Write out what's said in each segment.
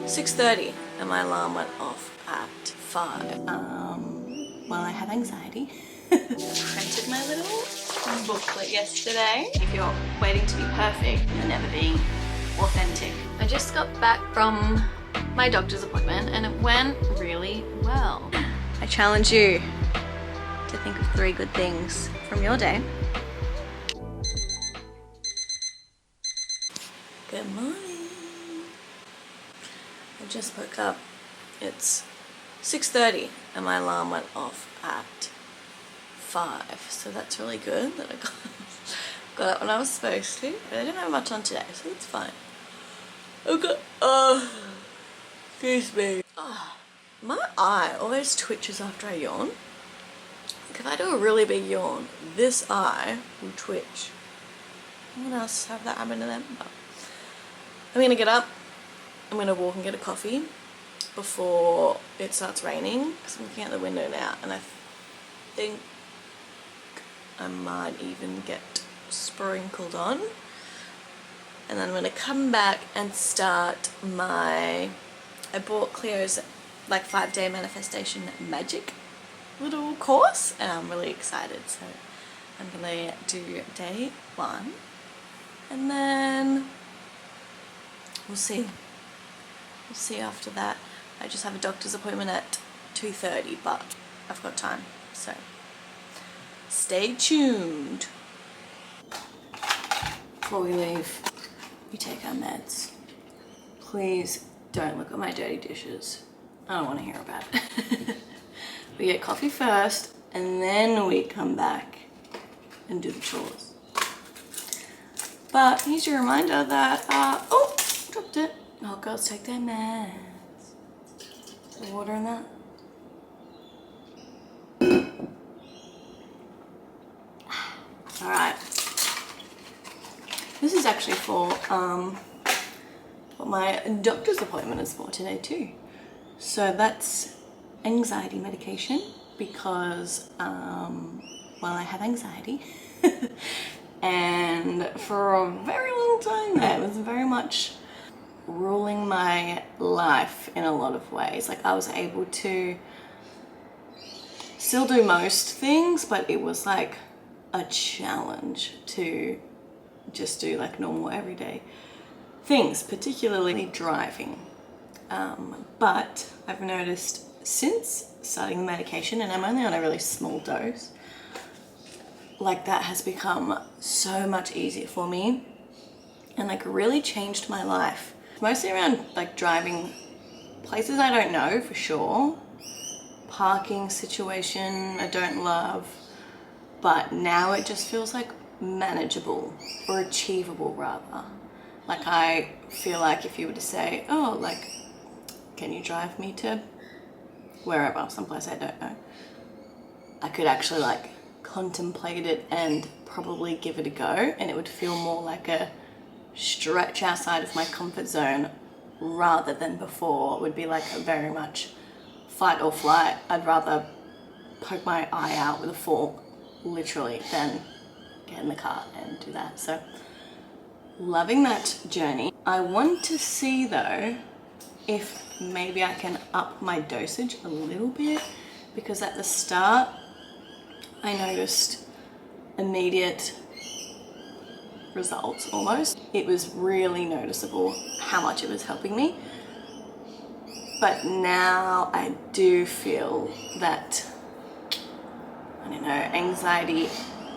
6:30 and my alarm went off at 5. Well, I have anxiety. Printed my little booklet yesterday. If you're waiting to be perfect and never being authentic. I just got back from my doctor's appointment and it went really well. I challenge you to think of 3 good things from your day. Good morning. I just woke up. It's 6:30 and my alarm went off at 5. So that's really good that I got up when I was supposed to. But I didn't have much on today, so it's fine. Okay. Excuse me. My eye always twitches after I yawn. Like if I do a really big yawn, this eye will twitch. No one else have that happen to them? But I'm gonna get up. I'm gonna walk and get a coffee before it starts raining because I'm looking out the window now and I think I might even get sprinkled on. And then I'm gonna come back and start I bought Cleo's like 5-day manifestation magic little course and I'm really excited. So I'm gonna do day 1 and then we'll see. We'll see after that. I just have a doctor's appointment at 2:30, but I've got time, so stay tuned. Before we leave, we take our meds. Please don't look at my dirty dishes. I don't want to hear about it. We get coffee first, and then we come back and do the chores. But here's your reminder that, oh, dropped it. Oh, girls take their meds. Is there water in that? Alright. This is actually for what my doctor's appointment is for today too. So that's anxiety medication because, well, I have anxiety. And for a very long time there, it was very much ruling my life in a lot of ways. Like I was able to still do most things, but it was like a challenge to just do like normal everyday things, particularly driving. But I've noticed since starting the medication, and I'm only on a really small dose, like that has become so much easier for me and like really changed my life. Mostly around like driving places I don't know for sure. Parking situation I don't love, but now it just feels like manageable or achievable rather. Like I feel like if you were to say, oh, like, can you drive me to wherever, someplace I don't know, I could actually like contemplate it and probably give it a go, and it would feel more like a stretch outside of my comfort zone rather than before. It would be like a very much fight or flight. I'd rather poke my eye out with a fork literally than get in the car and do that. So loving that journey. I want to see though if maybe I can up my dosage a little bit, because at the start I noticed immediate results almost. It was really noticeable how much it was helping me. But now I do feel that, I don't know, anxiety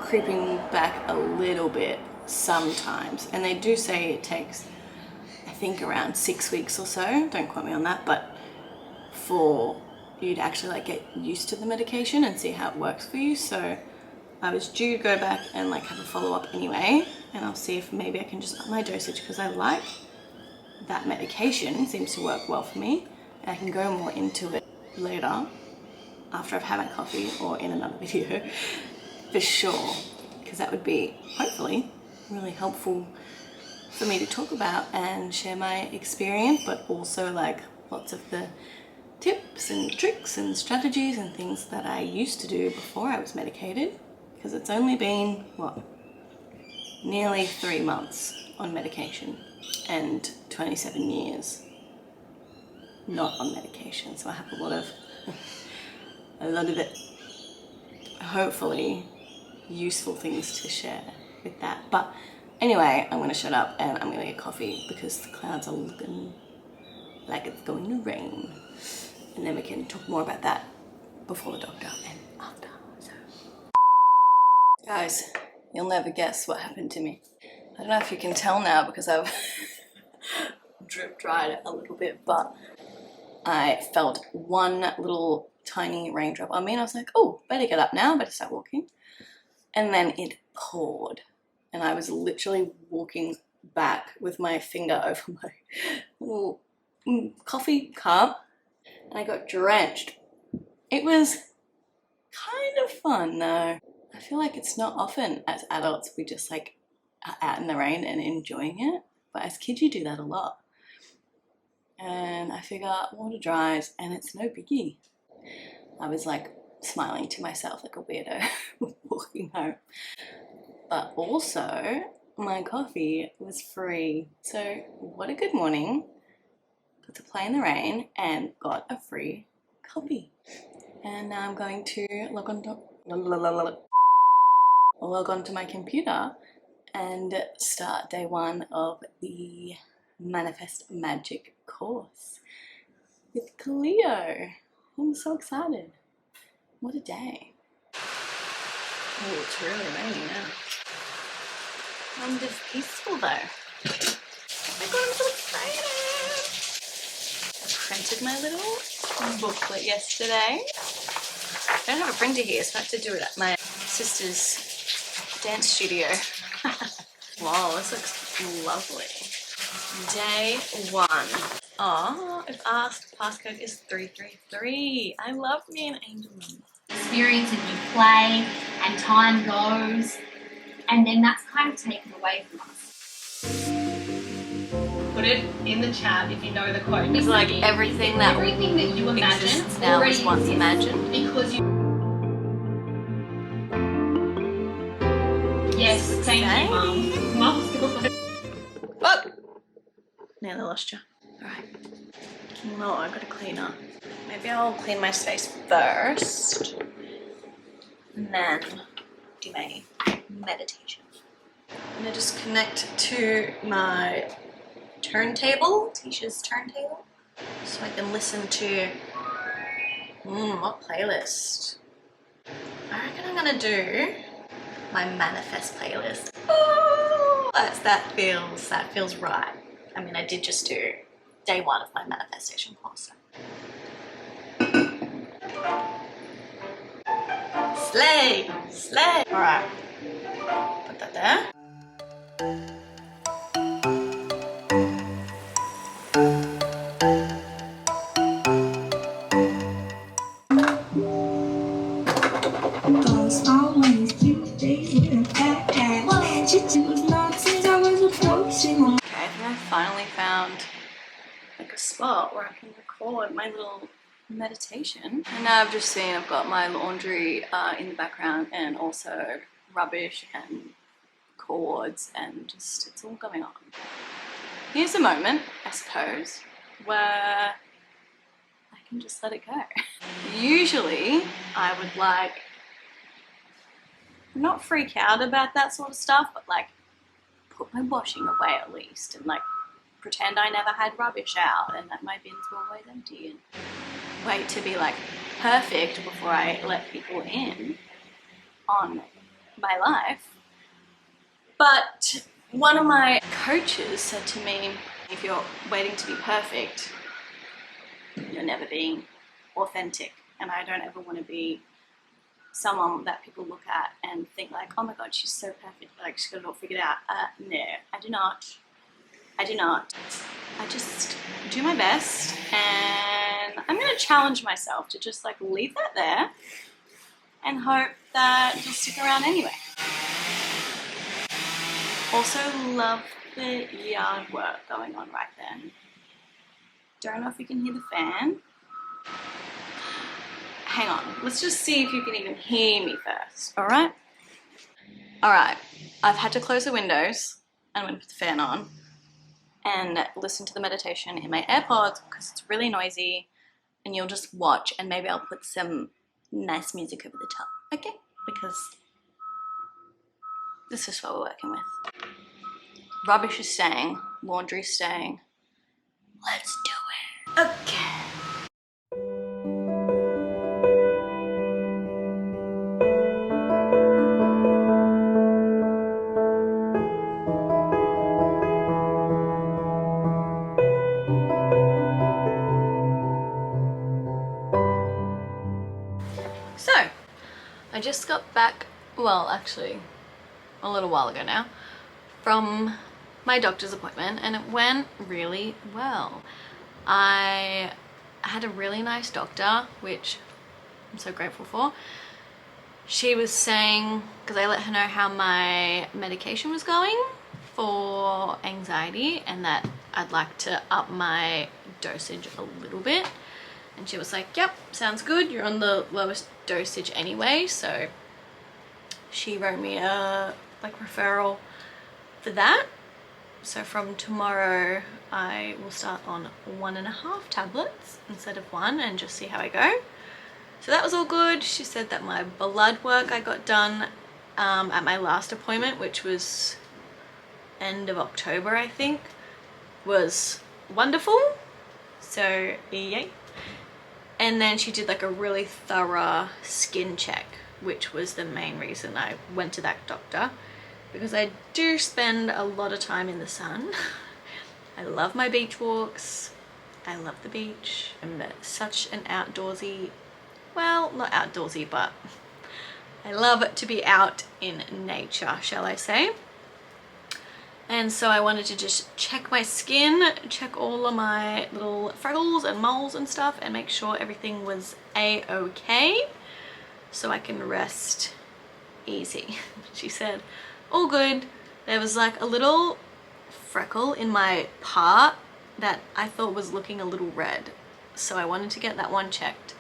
creeping back a little bit sometimes. And they do say it takes, I think, around 6 weeks or so, don't quote me on that, but for you to actually like get used to the medication and see how it works for you. So I was due to go back and like have a follow-up anyway, and I'll see if maybe I can just up my dosage because I like that medication. It seems to work well for me, and I can go more into it later after I've had my coffee or in another video for sure, because that would be hopefully really helpful for me to talk about and share my experience, but also like lots of the tips and tricks and strategies and things that I used to do before I was medicated, because it's only been, what, nearly 3 months on medication and 27 years not on medication, so I have a lot of it, hopefully useful things to share with that. But anyway, I'm gonna shut up and I'm gonna get coffee because the clouds are looking like it's going to rain, and then we can talk more about that before the doctor and after. So guys, you'll never guess what happened to me. I don't know if you can tell now because I've drip dried a little bit, but I felt one little tiny raindrop on me and I was like, oh, better get up now, better start walking. And then it poured and I was literally walking back with my finger over my little coffee cup and I got drenched. It was kind of fun though. I feel like it's not often as adults we just like are out in the rain and enjoying it, but as kids you do that a lot. And I figure water dries and it's no biggie. I was like smiling to myself like a weirdo walking home. But also my coffee was free. So what a good morning. Got to play in the rain and got a free copy. And now I'm going to log on to my computer and start day one of the Manifest Magic course with Cleo. I'm so excited. What a day. Oh, it's really raining now. I'm just peaceful though. Oh my god, I'm so excited. I printed my little booklet yesterday. I don't have a printer here, so I have to do it at my sister's dance studio. Wow, this looks lovely. Day one. Oh, it asked passcode is 333. I love me an angel number. Experience and you play and time goes and then that's kind of taken away from us. Put it in the chat if you know the quote. It's like everything that you imagine now was once imagined. Because you... Yes, thank you, Mum. Oh! Nearly lost you. Alright. No, I've got to clean up. Maybe I'll clean my space first. And then do my meditation. I'm going to just connect to my turntable, Tisha's turntable, so I can listen to, what playlist? I reckon I'm going to do my Manifest playlist. Oh, that feels right. I mean, I did just do day one of my manifestation course. Slay! Slay! Alright. Put that there. Okay, I think I finally found like a spot where I can record my little meditation. And now I've just seen I've got my laundry in the background and also rubbish and cords and just it's all going on. Here's a moment, I suppose, where I can just let it go. Usually I would like not freak out about that sort of stuff, but like put my washing away at least and like pretend I never had rubbish out and that my bins were always empty and wait to be like perfect before I let people in on my life. But one of my coaches said to me, if you're waiting to be perfect, you're never being authentic. And I don't ever want to be someone that people look at and think like, oh my god, she's so perfect, like she's got it all figured out. No, I do not. I do not. I just do my best and I'm going to challenge myself to just like leave that there and hope that you'll stick around anyway. Also love the yard work going on right then. Don't know if you can hear the fan. Hang on, let's just see if you can even hear me first, alright? Alright, I've had to close the windows and I'm going to put the fan on. and listen to the meditation in my AirPods because it's really noisy, and you'll just watch, and maybe I'll put some nice music over the top, okay? Because this is what we're working with. Rubbish is staying, laundry's staying. Let's do it. Okay. So, I just got back, well, actually, a little while ago now, from my doctor's appointment, and it went really well. I had a really nice doctor, which I'm so grateful for. She was saying, because I let her know how my medication was going for anxiety and that I'd like to up my dosage a little bit. And she was like, yep, sounds good. You're on the lowest dosage anyway. So she wrote me a referral for that. So from tomorrow, I will start on 1.5 tablets instead of 1 and just see how I go. So that was all good. She said that my blood work I got done at my last appointment, which was end of October, I think, was wonderful. So yay. And then she did like a really thorough skin check, which was the main reason I went to that doctor, because I do spend a lot of time in the sun. I love my beach walks. I love the beach. I'm such an outdoorsy, well, not outdoorsy, but I love to be out in nature, shall I say. And so I wanted to just check my skin, check all of my little freckles and moles and stuff, and make sure everything was a-okay so I can rest easy. She said, all good. There was like a little freckle in my part that I thought was looking a little red. So I wanted to get that one checked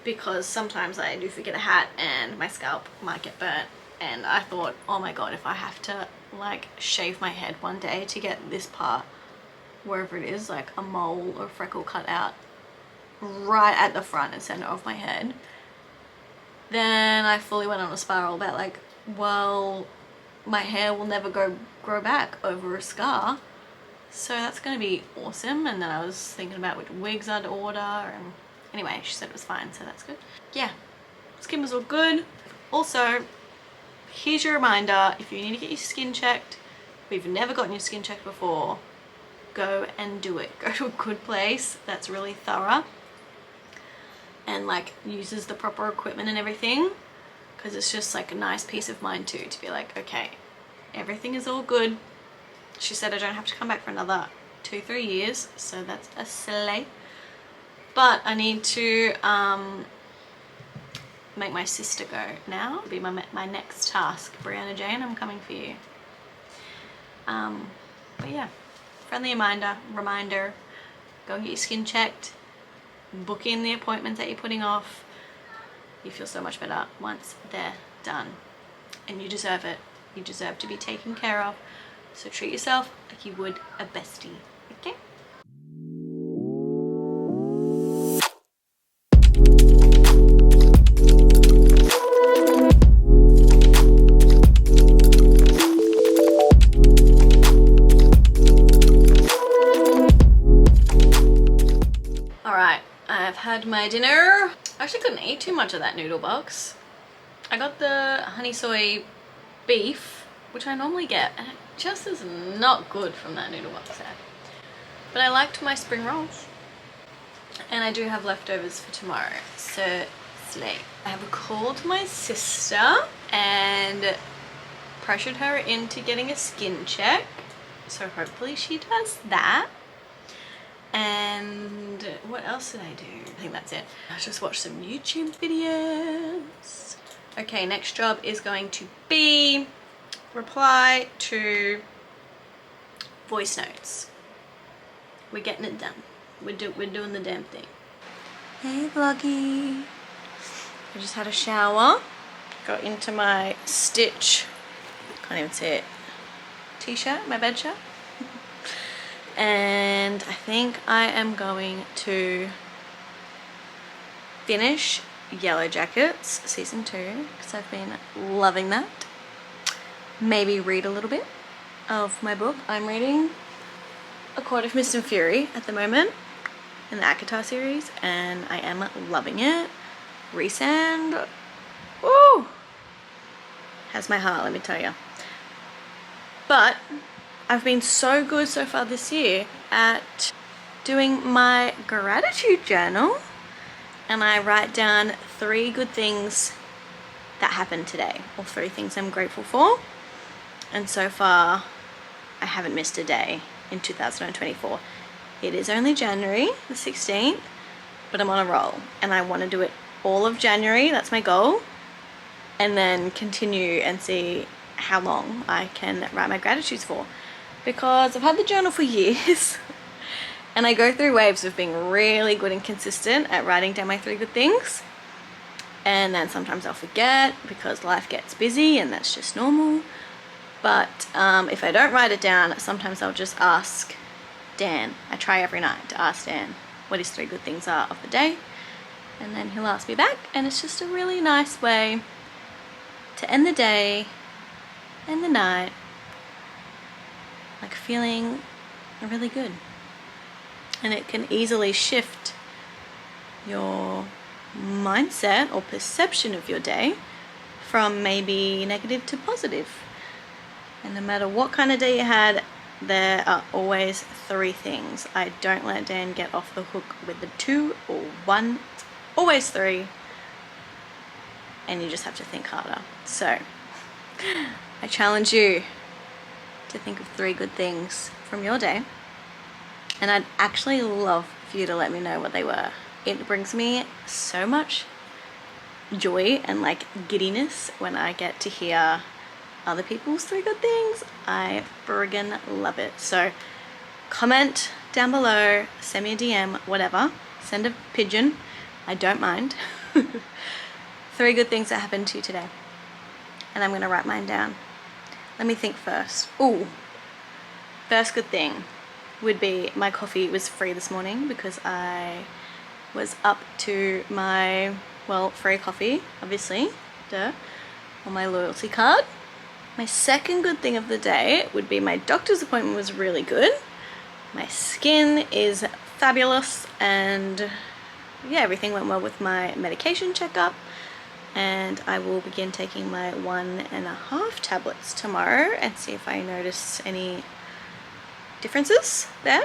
because sometimes I do forget a hat and my scalp might get burnt. And I thought, oh my God, if I have to like shave my head one day to get this part, wherever it is, like a mole or freckle cut out right at the front and center of my head, then I fully went on a spiral about like, well, my hair will never grow back over a scar. So that's going to be awesome. And then I was thinking about which wigs I'd order, and anyway, she said it was fine, so that's good. Yeah, skin was all good. Also, here's your reminder, if you need to get your skin checked, if you've never gotten your skin checked before, go and do it. Go to a good place that's really thorough and like uses the proper equipment and everything, because it's just like a nice peace of mind too, to be like, okay, everything is all good. She said I don't have to come back for another 2-3 years, so that's a slay. But I need to make my sister go now. It'll be my next task. Brianna Jane, I'm coming for you. But yeah, friendly reminder, go and get your skin checked, book in the appointments that you're putting off. You feel so much better once they're done, and you deserve it. You deserve to be taken care of, so treat yourself like you would a bestie, okay? Alright, I've had my dinner. I actually couldn't eat too much of that noodle box. I got the honey soy beef, which I normally get, and it just is not good from that noodle box there. But I liked my spring rolls, and I do have leftovers for tomorrow, so slay. I have a call to my sister and pressured her into getting a skin check, so hopefully she does that. And what else did I do? I think that's it. I just watched some YouTube videos. Okay, next job is going to be reply to voice notes. We're getting it done. We're doing the damn thing. Hey vloggy. I just had a shower. Got into my Stitch, can't even see it, t-shirt, my bed shirt. and I think I am going to finish Yellow Jackets season 2 because I've been loving that. Maybe read a little bit of my book. I'm reading A Court of Mist and Fury at the moment in the ACOTAR series, and I am loving it. Rhysand, woo, has my heart, let me tell you. But I've been so good so far this year at doing my gratitude journal, and I write down 3 good things that happened today, or 3 things I'm grateful for. And so far I haven't missed a day in 2024. It is only January the 16th, but I'm on a roll, and I want to do it all of January. That's my goal, and then continue and see how long I can write my gratitudes for, because I've had the journal for years and I go through waves of being really good and consistent at writing down my 3 good things, and then sometimes I'll forget because life gets busy, and that's just normal. But if I don't write it down, sometimes I'll just ask Dan. I try every night to ask Dan what his 3 good things are of the day, and then he'll ask me back, and it's just a really nice way to end the day and the night like feeling really good. And it can easily shift your mindset or perception of your day from maybe negative to positive. And no matter what kind of day you had, there are always 3 things. I don't let Dan get off the hook with the 2 or 1. It's always 3. And you just have to think harder. So I challenge you to think of 3 good things from your day. And I'd actually love for you to let me know what they were. It brings me so much joy and like giddiness when I get to hear other people's 3 good things. I friggin' love it. So comment down below, send me a DM, whatever. Send a pigeon, I don't mind. 3 good things that happened to you today. And I'm gonna write mine down. Let me think first. Ooh, first good thing would be my coffee was free this morning because I was up to my, well, free coffee, obviously, duh, on my loyalty card. My second good thing of the day would be my doctor's appointment was really good. My skin is fabulous, and yeah, everything went well with my medication checkup, and I will begin taking my 1.5 tablets tomorrow and see if I notice any differences there.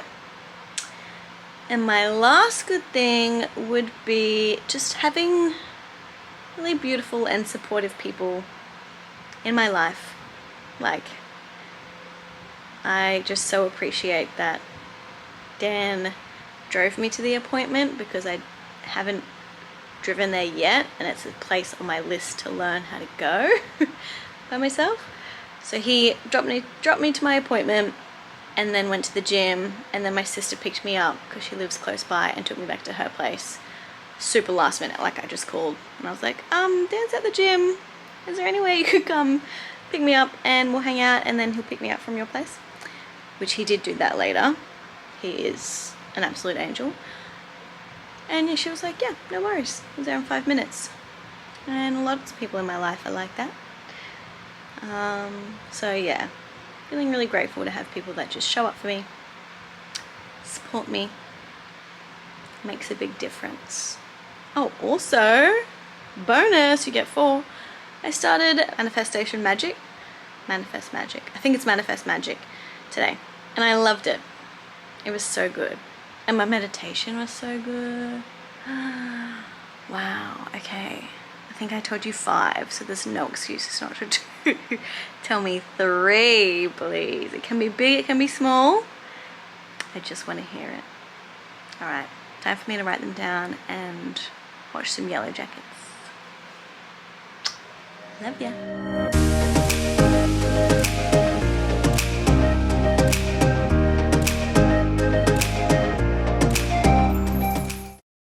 And my last good thing would be just having really beautiful and supportive people in my life. Like, I just so appreciate that Dan drove me to the appointment, because I haven't driven there yet, and it's a place on my list to learn how to go by myself. So he dropped me to my appointment, and then went to the gym, and then my sister picked me up because she lives close by and took me back to her place. Super last minute, like I just called and I was like, Dan's at the gym, is there any way you could come pick me up and we'll hang out, and then he'll pick me up from your place? Which he did do that later. He is an absolute angel. And yeah, she was like, yeah, no worries, I was there in 5 minutes. And lots of people in my life are like that. So yeah, feeling really grateful to have people that just show up for me, support me. Makes a big difference. Oh, also, bonus, you get 4. I started Manifest Magic. I think it's Manifest Magic today. And I loved it. It was so good. And my meditation was so good. Wow, okay. I think I told you 5, so there's no excuses not to do. Tell me 3, please. It can be big, it can be small. I just want to hear it. Alright, time for me to write them down and watch some Yellow Jackets. Love ya.